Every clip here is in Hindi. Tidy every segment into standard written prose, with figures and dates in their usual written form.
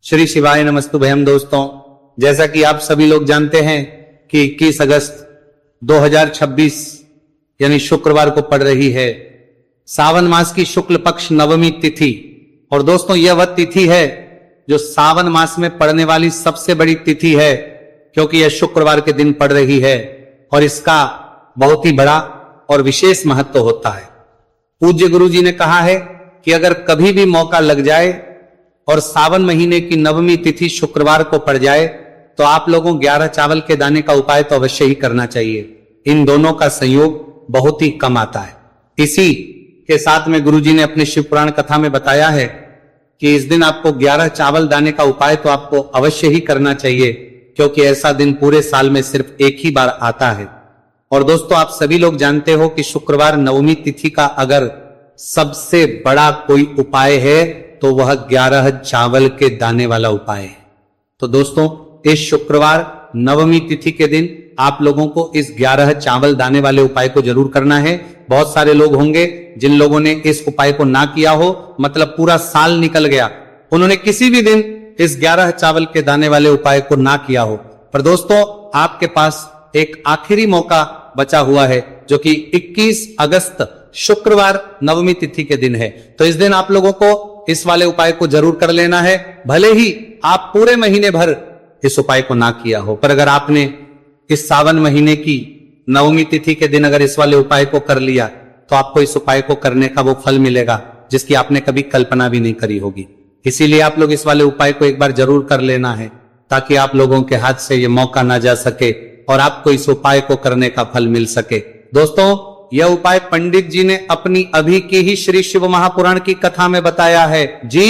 श्री शिवाय नमस्तुभयम। दोस्तों, जैसा कि आप सभी लोग जानते हैं कि 21 अगस्त 2026 यानी शुक्रवार को पड़ रही है सावन मास की शुक्ल पक्ष नवमी तिथि। और दोस्तों, यह वह तिथि है जो सावन मास में पड़ने वाली सबसे बड़ी तिथि है, क्योंकि यह शुक्रवार के दिन पड़ रही है और इसका बहुत ही बड़ा और विशेष महत्व होता है। पूज्य गुरु जी ने कहा है कि अगर कभी भी मौका लग जाए और सावन महीने की नवमी तिथि शुक्रवार को पड़ जाए तो आप लोगों 11 चावल के दाने का उपाय तो अवश्य ही करना चाहिए। इन दोनों का संयोग बहुत ही कम आता है। इसी के साथ में गुरु जी ने अपने शिव पुराण कथा में बताया है कि इस दिन आपको 11 चावल दाने का उपाय तो आपको अवश्य ही करना चाहिए, क्योंकि ऐसा दिन पूरे साल में सिर्फ एक ही बार आता है। और दोस्तों, आप सभी लोग जानते हो कि शुक्रवार नवमी तिथि का अगर सबसे बड़ा कोई उपाय है तो वह 11 चावल के दाने वाला उपाय है। तो दोस्तों, इस शुक्रवार नवमी तिथि के दिन आप लोगों को इस 11 चावल दाने वाले उपाय को जरूर करना है। बहुत सारे लोग होंगे जिन लोगों ने इस उपाय को ना किया हो, मतलब पूरा साल निकल गया, उन्होंने किसी भी दिन इस 11 चावल के दाने वाले उपाय को ना किया हो। पर दोस्तों, आपके पास एक आखिरी मौका बचा हुआ है, जो कि 21 अगस्त शुक्रवार नवमी तिथि के दिन है। तो इस दिन आप लोगों को इस वाले उपाय को जरूर कर लेना है, भले ही आप पूरे महीने भर इस उपाय को ना किया हो। पर अगर आपने इस सावन महीने की नवमी तिथि के दिन अगर इस वाले उपाय को कर लिया तो आपको इस उपाय को करने का वो फल मिलेगा जिसकी आपने कभी कल्पना भी नहीं करी होगी। इसीलिए आप लोग इस वाले उपाय को एक बार जरूर कर लेना है, ताकि आप लोगों के हाथ से ये मौका ना जा सके और आपको इस उपाय को करने का फल मिल सके। दोस्तों, यह उपाय पंडित जी ने अपनी अभी की ही श्री शिव महापुराण की कथा में बताया है जी।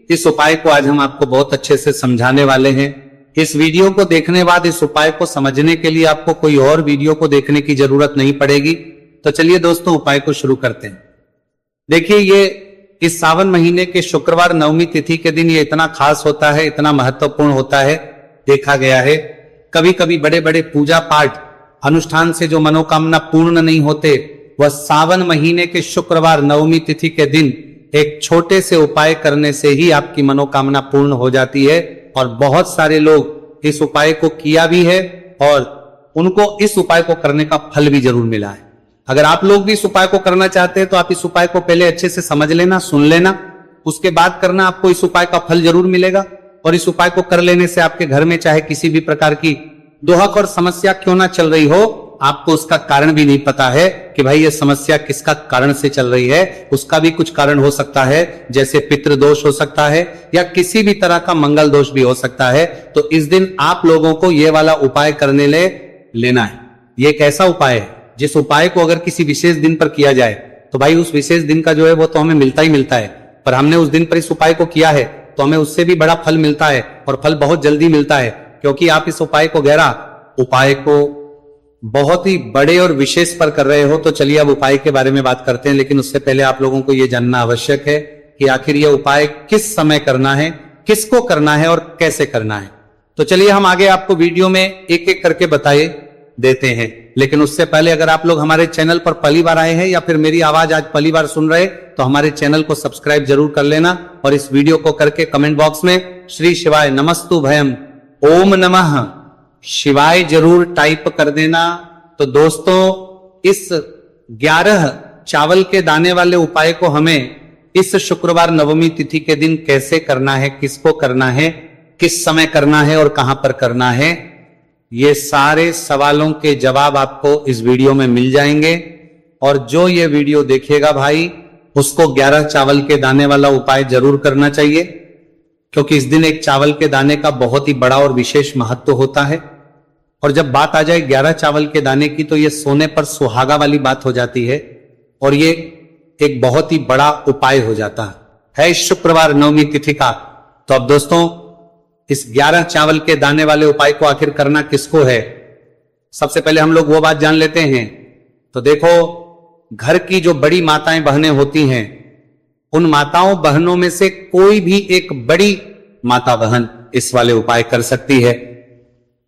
इस उपाय को आज हम आपको बहुत अच्छे से समझाने वाले हैं। इस वीडियो को देखने बाद इस उपाय को समझने के लिए आपको कोई और वीडियो को देखने की जरूरत नहीं पड़ेगी। तो चलिए दोस्तों, उपाय को शुरू करते हैं। देखिए, ये इस सावन महीने के शुक्रवार नवमी तिथि के दिन ये इतना खास होता है, इतना महत्वपूर्ण होता है। देखा गया है कभी कभी बड़े बड़े पूजा पाठ अनुष्ठान से जो मनोकामना पूर्ण नहीं होते, वह सावन महीने के शुक्रवार नवमी तिथि के दिन एक छोटे से उपाय करने से ही आपकी मनोकामना पूर्ण हो जाती है। और बहुत सारे लोग इस उपाय को किया भी है और उनको इस उपाय को करने का फल भी जरूर मिला है। अगर आप लोग भी इस उपाय को करना चाहते हैं तो आप इस उपाय को पहले अच्छे से समझ लेना, सुन लेना, उसके बाद करना, आपको इस उपाय का फल जरूर मिलेगा। और इस उपाय को कर लेने से आपके घर में चाहे किसी भी प्रकार की दुहक और समस्या क्यों ना चल रही हो, आपको उसका कारण भी नहीं पता है कि भाई ये समस्या किसका कारण से चल रही है, उसका भी कुछ कारण हो सकता है, जैसे पितृदोष हो सकता है या किसी भी तरह का मंगल दोष भी हो सकता है। तो इस दिन आप लोगों को ये वाला उपाय करने लेना है। ये एक ऐसा उपाय है जिस उपाय को अगर किसी विशेष दिन पर किया जाए तो भाई उस विशेष दिन का जो है वो तो हमें मिलता ही मिलता है। पर हमने उस दिन पर इस उपाय को किया है तो हमें उससे भी बड़ा फल मिलता है, और फल बहुत जल्दी मिलता है, क्योंकि आप इस उपाय को बहुत ही बड़े और विशेष पर कर रहे हो। तो चलिए अब उपाय के बारे में बात करते हैं, लेकिन उससे पहले आप लोगों को यह जानना आवश्यक है कि आखिर यह उपाय किस समय करना है, किसको करना है और कैसे करना है। तो चलिए हम आगे आपको वीडियो में एक एक करके बताए देते हैं। लेकिन उससे पहले अगर आप लोग हमारे चैनल पर पहली बार आए हैं या फिर मेरी आवाज आज पहली बार सुन रहे तो हमारे चैनल को सब्सक्राइब जरूर कर लेना, और इस वीडियो को करके कमेंट बॉक्स में श्री शिवाय नमस्तुभयम ओम नमः शिवाय जरूर टाइप कर देना। तो दोस्तों, इस 11 चावल के दाने वाले उपाय को हमें इस शुक्रवार नवमी तिथि के दिन कैसे करना है, किसको करना है, किस समय करना है और कहां पर करना है, ये सारे सवालों के जवाब आपको इस वीडियो में मिल जाएंगे। और जो ये वीडियो देखेगा भाई, उसको 11 चावल के दाने वाला उपाय जरूर करना चाहिए, क्योंकि इस दिन एक चावल के दाने का बहुत ही बड़ा और विशेष महत्व होता है। और जब बात आ जाए 11 चावल के दाने की तो ये सोने पर सुहागा वाली बात हो जाती है, और ये एक बहुत ही बड़ा उपाय हो जाता है इस शुक्रवार नवमी तिथि का। तो अब दोस्तों, इस 11 चावल के दाने वाले उपाय को आखिर करना किसको है, सबसे पहले हम लोग वो बात जान लेते हैं। तो देखो, घर की जो बड़ी माताएं बहनें होती हैं, उन माताओं बहनों में से कोई भी एक बड़ी माता बहन इस वाले उपाय कर सकती है।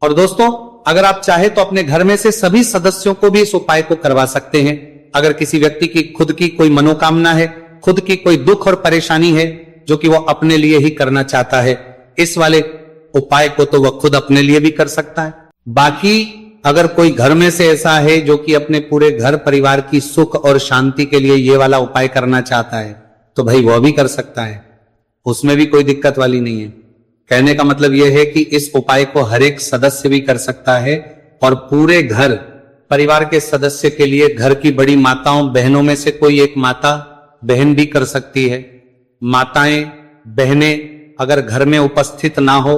और दोस्तों, अगर आप चाहे तो अपने घर में से सभी सदस्यों को भी इस उपाय को करवा सकते हैं। अगर किसी व्यक्ति की खुद की कोई मनोकामना है, खुद की कोई दुख और परेशानी है जो कि वो अपने लिए ही करना चाहता है, इस वाले उपाय को तो वह खुद अपने लिए भी कर सकता है। बाकी अगर कोई घर में से ऐसा है जो कि अपने पूरे घर परिवार की सुख और शांति के लिए ये वाला उपाय करना चाहता है, तो भाई वह भी कर सकता है, उसमें भी कोई दिक्कत वाली नहीं है। कहने का मतलब यह है कि इस उपाय को हर एक सदस्य भी कर सकता है और पूरे घर परिवार के सदस्य के लिए घर की बड़ी माताओं बहनों में से कोई एक माता बहन भी कर सकती है। माताएं बहनें अगर घर में उपस्थित ना हो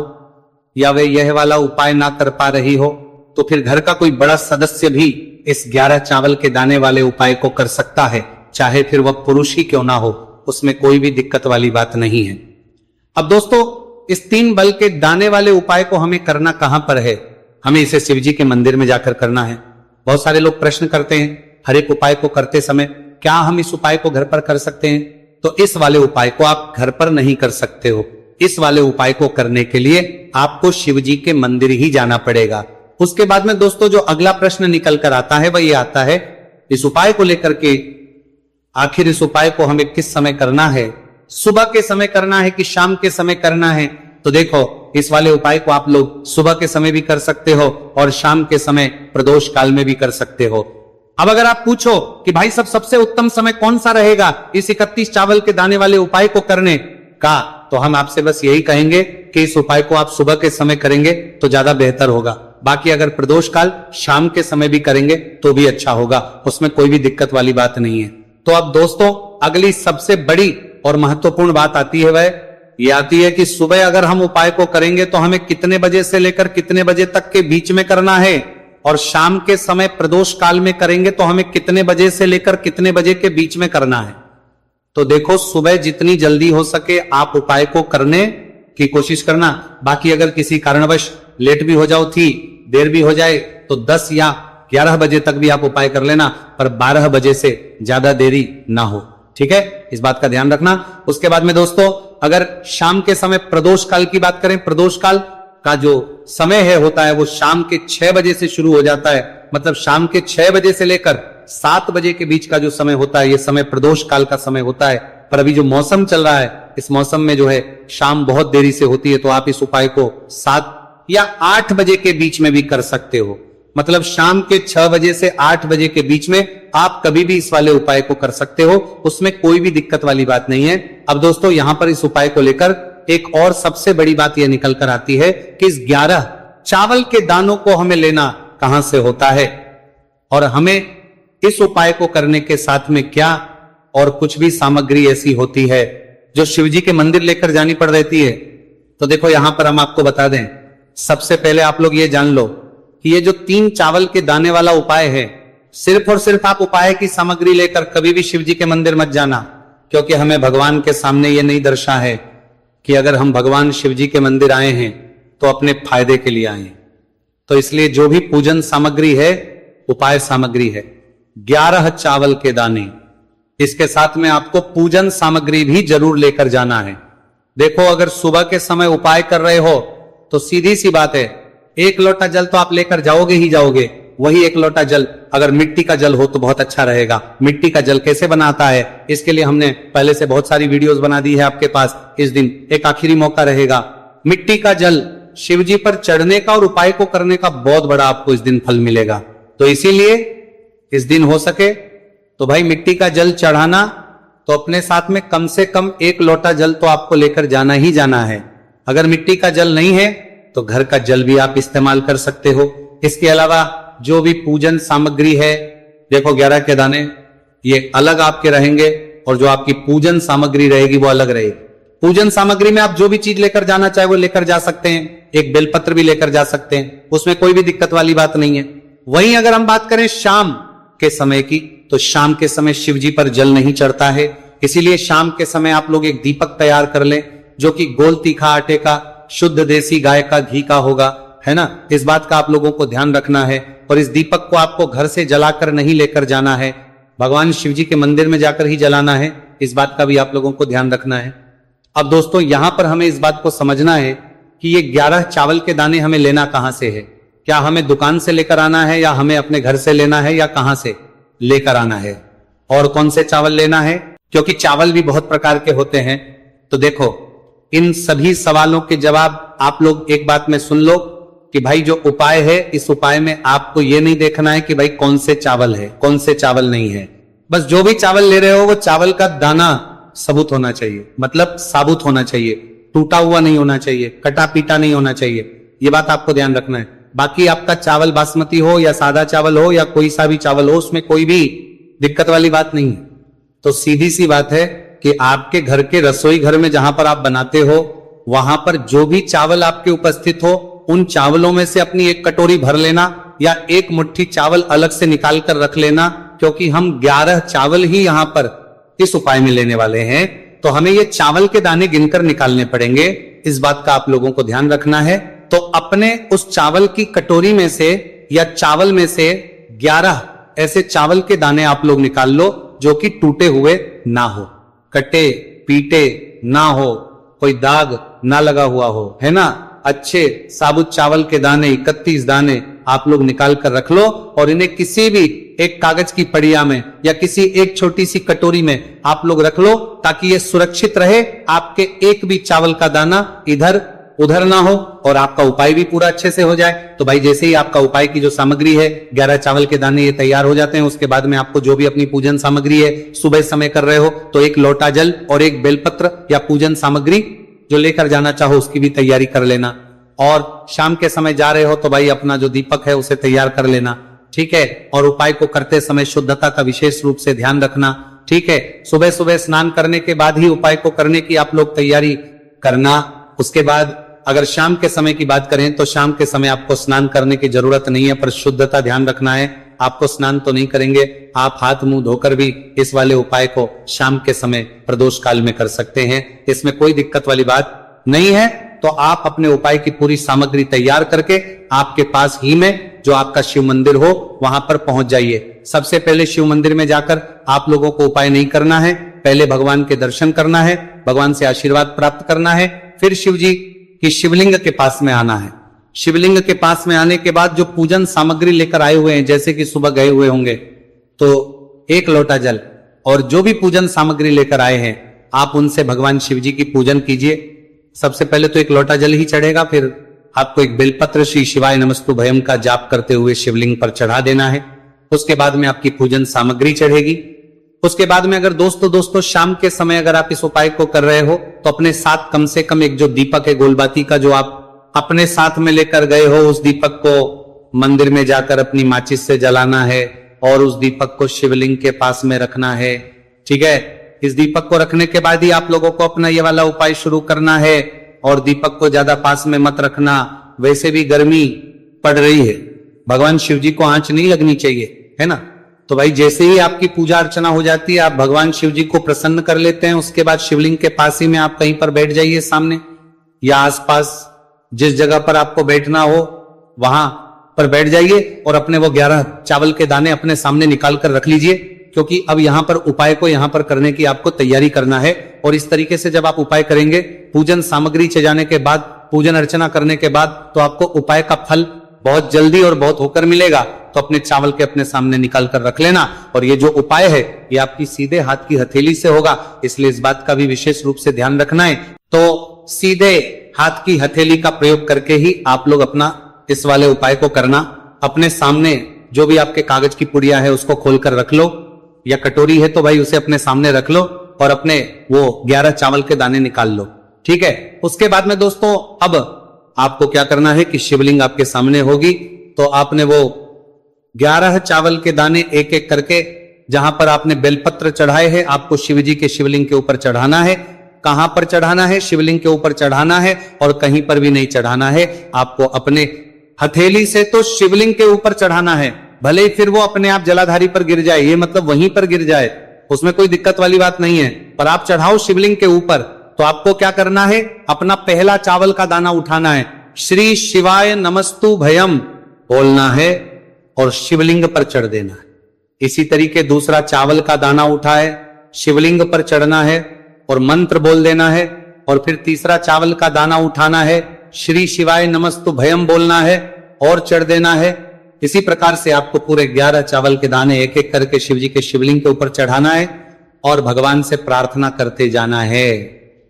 या वे यह वाला उपाय ना कर पा रही हो, तो फिर घर का कोई बड़ा सदस्य भी इस 11 चावल के दाने वाले उपाय को कर सकता है, चाहे फिर वह पुरुष ही क्यों ना हो, उसमें कोई भी दिक्कत वाली बात नहीं है। अब दोस्तों, इस 3 बल के दाने वाले उपाय को हमें करना कहां पर है? हमें इसे शिवजी के मंदिर में जाकर करना है। बहुत सारे लोग प्रश्न करते हैं हर एक उपाय को करते समय, क्या हम इस उपाय को घर पर कर सकते हैं? तो इस वाले उपाय को आप घर पर नहीं कर सकते हो। इस वाले उपाय को करने के लिए आपको शिवजी के मंदिर ही जाना पड़ेगा। उसके बाद में दोस्तों जो अगला प्रश्न निकल कर आता है वह ये आता है, इस उपाय को लेकर के आखिर इस उपाय को हमें किस समय करना है? सुबह के समय करना है कि शाम के समय करना है? तो देखो, इस वाले उपाय को आप लोग सुबह के समय भी कर सकते हो और शाम के समय प्रदोष काल में भी कर सकते हो। अब अगर आप पूछो कि भाई सबसे उत्तम समय कौन सा रहेगा इस 31 चावल के दाने वाले उपाय को करने का, तो हम आपसे बस यही कहेंगे कि इस उपाय को आप सुबह के समय करेंगे तो ज्यादा बेहतर होगा। बाकी अगर प्रदोष काल शाम के समय भी करेंगे तो भी अच्छा होगा, उसमें कोई भी दिक्कत वाली बात नहीं है। तो अब दोस्तों, अगली सबसे बड़ी और महत्वपूर्ण बात आती है, वह ये आती है कि सुबह अगर हम उपाय को करेंगे तो हमें कितने बजे से लेकर कितने बजे तक के बीच में करना है, और शाम के समय प्रदोष काल में करेंगे तो हमें कितने बजे से लेकर कितने बजे के बीच में करना है। तो देखो, सुबह जितनी जल्दी हो सके आप उपाय को करने की कोशिश करना। बाकी अगर किसी कारणवश लेट भी हो जाओ, देर भी हो जाए, तो 10 या 11 बजे तक भी आप उपाय कर लेना, पर 12 बजे से ज्यादा देरी ना हो। ठीक है, इस बात का ध्यान रखना। उसके बाद में दोस्तों, अगर शाम के समय प्रदोष काल की बात करें, प्रदोष काल का जो समय है होता है वो शाम के 6 बजे से शुरू हो जाता है। मतलब शाम के 6 बजे से लेकर 7 बजे के बीच का जो समय होता है, ये समय प्रदोष काल का समय होता है। पर अभी जो मौसम चल रहा है, इस मौसम में जो है शाम बहुत देरी से होती है, तो आप इस उपाय को 7 या 8 बजे के बीच में भी कर सकते हो। मतलब शाम के 6 बजे से 8 बजे के बीच में आप कभी भी इस वाले उपाय को कर सकते हो, उसमें कोई भी दिक्कत वाली बात नहीं है। अब दोस्तों, यहां पर इस उपाय को लेकर एक और सबसे बड़ी बात यह निकल कर आती है कि इस 11 चावल के दानों को हमें लेना कहां से होता है, और हमें इस उपाय को करने के साथ में क्या और कुछ भी सामग्री ऐसी होती है जो शिवजी के मंदिर लेकर जानी पड़ रहती है। तो देखो, यहां पर हम आपको बता दें, सबसे पहले आप लोग ये जान लो कि ये जो 3 चावल के दाने वाला उपाय है, सिर्फ और सिर्फ आप उपाय की सामग्री लेकर कभी भी शिवजी के मंदिर मत जाना, क्योंकि हमें भगवान के सामने ये नहीं दर्शा है कि अगर हम भगवान शिवजी के मंदिर आए हैं तो अपने फायदे के लिए आए। तो इसलिए जो भी पूजन सामग्री है, उपाय सामग्री है 11 चावल के दाने, इसके साथ में आपको पूजन सामग्री भी जरूर लेकर जाना है। देखो, अगर सुबह के समय उपाय कर रहे हो तो सीधी सी बात है, 1 लोटा जल तो आप लेकर जाओगे ही जाओगे। वही 1 लोटा जल अगर मिट्टी का जल हो तो बहुत अच्छा रहेगा। मिट्टी का जल कैसे बनाता है, इसके लिए हमने पहले से बहुत सारी वीडियोस बना दी है आपके पास। इस दिन एक आखिरी मौका रहेगा, मिट्टी का जल शिवजी पर चढ़ने का और उपाय को करने का बहुत बड़ा आपको इस दिन फल मिलेगा। तो इसीलिए इस दिन हो सके तो भाई मिट्टी का जल चढ़ाना, तो अपने साथ में कम से कम 1 लोटा जल तो आपको लेकर जाना ही जाना है। अगर मिट्टी का जल नहीं है तो घर का जल भी आप इस्तेमाल कर सकते हो। इसके अलावा जो भी पूजन सामग्री है, देखो 11 के दाने ये अलग आपके रहेंगे और जो आपकी पूजन सामग्री रहेगी वो अलग रहेगी। पूजन सामग्री में आप जो भी चीज लेकर जाना चाहे वो लेकर जा सकते हैं। एक बेलपत्र भी लेकर जा सकते हैं, उसमें कोई भी दिक्कत वाली बात नहीं है। वहीं अगर हम बात करें शाम के समय की, तो शाम के समय शिवजी पर जल नहीं चढ़ता है, इसीलिए शाम के समय आप लोग एक दीपक तैयार कर लें जो कि गोल तीखा आटे का, शुद्ध देसी गाय का घी का होगा, है ना। इस बात का आप लोगों को ध्यान रखना है। और इस दीपक को आपको घर से जलाकर नहीं लेकर जाना है, भगवान शिवजी के मंदिर में जाकर ही जलाना है। इस बात का भी आप लोगों को ध्यान रखना है। अब दोस्तों, यहां पर हमें इस बात को समझना है कि ये 11 चावल के दाने हमें लेना कहां से है। क्या हमें दुकान से लेकर आना है, या हमें अपने घर से लेना है, या कहां से लेकर आना है, और कौन से चावल लेना है, क्योंकि चावल भी बहुत प्रकार के होते हैं। तो देखो, इन सभी सवालों के जवाब आप लोग एक बात में सुन लो कि भाई जो उपाय है, इस उपाय में आपको ये नहीं देखना है कि भाई कौन से चावल है, कौन से चावल नहीं है। बस जो भी चावल ले रहे हो वो चावल का दाना सबूत होना चाहिए, मतलब साबुत होना चाहिए, टूटा हुआ नहीं होना चाहिए, कटा पीटा नहीं होना चाहिए। ये बात आपको ध्यान रखना है। बाकी आपका चावल बासमती हो या सादा चावल हो या कोई सा भी चावल हो, उसमें कोई भी दिक्कत वाली बात नहीं है। तो सीधी सी बात है कि आपके घर के रसोई घर में जहां पर आप बनाते हो, वहां पर जो भी चावल आपके उपस्थित हो, उन चावलों में से अपनी एक कटोरी भर लेना या एक मुट्ठी चावल अलग से निकाल कर रख लेना, क्योंकि हम 11 चावल ही यहां पर इस उपाय में लेने वाले हैं। तो हमें ये चावल के दाने गिनकर निकालने पड़ेंगे, इस बात का आप लोगों को ध्यान रखना है। तो अपने उस चावल की कटोरी में से या चावल में से 11 ऐसे चावल के दाने आप लोग निकाल लो जो कि टूटे हुए ना हो, कटे पीटे ना हो, कोई दाग ना लगा हुआ हो, है ना। अच्छे साबुत चावल के दाने 31 दाने आप लोग निकाल कर रख लो और इन्हें किसी भी एक कागज की पड़िया में या किसी एक छोटी सी कटोरी में आप लोग रख लो, ताकि ये सुरक्षित रहे, आपके एक भी चावल का दाना इधर उधर ना हो और आपका उपाय भी पूरा अच्छे से हो जाए। तो भाई जैसे ही आपका उपाय की जो सामग्री है, 11 चावल के दाने ये तैयार हो जाते हैं, उसके बाद में आपको जो भी अपनी पूजन सामग्री है, सुबह समय कर रहे हो तो एक लोटा जल और एक बेलपत्र या पूजन सामग्री जो लेकर जाना चाहो उसकी भी तैयारी कर लेना। और शाम के समय जा रहे हो तो भाई अपना जो दीपक है उसे तैयार कर लेना, ठीक है। और उपाय को करते समय शुद्धता का विशेष रूप से ध्यान रखना, ठीक है। सुबह सुबह स्नान करने के बाद ही उपाय को करने की आप लोग तैयारी करना। उसके बाद अगर शाम के समय की बात करें तो शाम के समय आपको स्नान करने की जरूरत नहीं है, पर शुद्धता ध्यान रखना है। आपको स्नान तो नहीं करेंगे, आप हाथ मुंह धोकर भी इस वाले उपाय को शाम के समय प्रदोष काल में कर सकते हैं, इसमें कोई दिक्कत वाली बात नहीं है। तो आप अपने उपाय की पूरी सामग्री तैयार करके आपके पास ही में जो आपका शिव मंदिर हो वहां पर पहुंच जाइए। सबसे पहले शिव मंदिर में जाकर आप लोगों को उपाय नहीं करना है, पहले भगवान के दर्शन करना है, भगवान से आशीर्वाद प्राप्त करना है, फिर शिव जी की शिवलिंग के पास में आना है। शिवलिंग के पास में आने के बाद जो पूजन सामग्री लेकर आए हुए हैं, जैसे कि सुबह गए हुए होंगे तो एक लोटा जल और जो भी पूजन सामग्री लेकर आए हैं आप उनसे भगवान शिव जी की पूजन कीजिए। सबसे पहले तो एक लोटा जल ही चढ़ेगा, फिर आपको एक बेलपत्र श्री शिवाय नमस्तु भयम का जाप करते हुए शिवलिंग पर चढ़ा देना है। उसके बाद में आपकी पूजन सामग्री चढ़ेगी। उसके बाद में अगर दोस्तों शाम के समय अगर आप इस उपाय को कर रहे हो तो अपने साथ कम से कम एक जो दीपक है गोलबाती का, जो आप अपने साथ में लेकर गए हो, उस दीपक को मंदिर में जाकर अपनी माचिस से जलाना है और उस दीपक को शिवलिंग के पास में रखना है, ठीक है। इस दीपक को रखने के बाद ही आप लोगों को अपना ये वाला उपाय शुरू करना है और दीपक को ज्यादा पास में मत रखना, वैसे भी गर्मी पड़ रही है, भगवान शिव जी को आंच नहीं लगनी चाहिए, है ना। तो भाई जैसे ही आपकी पूजा अर्चना हो जाती है, आप भगवान शिव जी को प्रसन्न कर लेते हैं, उसके बाद शिवलिंग के पास ही में आप कहीं पर बैठ जाइए सामने या आसपास, जिस जगह पर आपको बैठना हो वहां पर बैठ जाइए और अपने वो 11 चावल के दाने अपने सामने निकाल कर रख लीजिए, क्योंकि अब यहां पर उपाय को यहां पर करने की आपको तैयारी करना है। और इस तरीके से जब आप उपाय करेंगे, पूजन सामग्री से जाने के बाद, पूजन अर्चना करने के बाद, तो आपको उपाय का फल बहुत जल्दी और बहुत होकर मिलेगा। तो अपने चावल के अपने सामने निकाल कर रख लेना। और ये जो उपाय है ये आपकी सीधे हाथ की हथेली से होगा, इसलिए इस बात का भी विशेष रूप से ध्यान रखना है। तो सीधे हाथ की हथेली का प्रयोग करके ही आप लोग अपना इस वाले उपाय को करना। अपने सामने जो भी आपके कागज की पुड़िया है उसको खोलकर रख लो, या कटोरी है तो भाई उसे अपने सामने रख लो और अपने वो 11 चावल के दाने निकाल लो, ठीक है। उसके बाद में दोस्तों अब आपको क्या करना है कि शिवलिंग आपके सामने होगी, तो आपने वो 11 चावल के दाने एक एक करके जहां पर आपने बेलपत्र चढ़ाए हैं आपको शिव जी के शिवलिंग के ऊपर चढ़ाना है। कहां पर चढ़ाना है? शिवलिंग के ऊपर चढ़ाना है और कहीं पर भी नहीं चढ़ाना है। आपको अपने हथेली से तो शिवलिंग के ऊपर चढ़ाना है, भले ही फिर वो अपने आप जलाधारी पर गिर जाए, ये मतलब वहीं पर गिर जाए, उसमें कोई दिक्कत वाली बात नहीं है, पर आप चढ़ाओ शिवलिंग के ऊपर। तो आपको क्या करना है? अपना पहला चावल का दाना उठाना है, श्री शिवाय नमस्तु भयम बोलना है और शिवलिंग पर चढ़ देना है। इसी तरीके दूसरा चावल का दाना उठाए, शिवलिंग पर चढ़ना है और मंत्र बोल देना है। और फिर तीसरा चावल का दाना उठाना है, श्री शिवाय नमस्तु भयम बोलना है और चढ़ देना है। इसी प्रकार से आपको पूरे 11 चावल के दाने एक एक करके शिव जी के शिवलिंग के ऊपर चढ़ाना है और भगवान से प्रार्थना करते जाना है।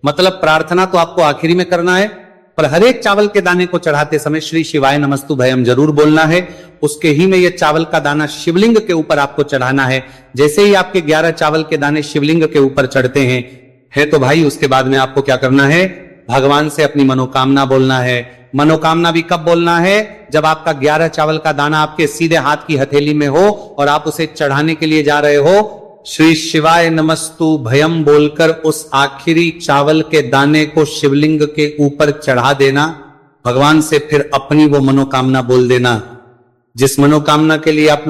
मतलब प्रार्थना तो आपको आखिरी में करना है, पर हर एक चावल के दाने को चढ़ाते समय श्री शिवाय नमस्तु भयम जरूर बोलना है। उसके ही में ये चावल का दाना शिवलिंग के ऊपर आपको चढ़ाना है। जैसे ही आपके 11 चावल के दाने शिवलिंग के ऊपर चढ़ते हैं है तो भाई उसके बाद में आपको क्या करना है, भगवान से अपनी मनोकामना बोलना है। मनोकामना भी कब बोलना है, जब आपका 11 चावल का दाना आपके सीधे हाथ की हथेली में हो और आप उसे चढ़ाने के लिए जा रहे हो। श्री शिवाय नमस्तु भयम बोलकर उस आखिरी चावल के दाने को शिवलिंग के ऊपर चढ़ा देना। भगवान से फिर अपनी वो मनोकामना बोल देना जिस मनोकामना के लिए आप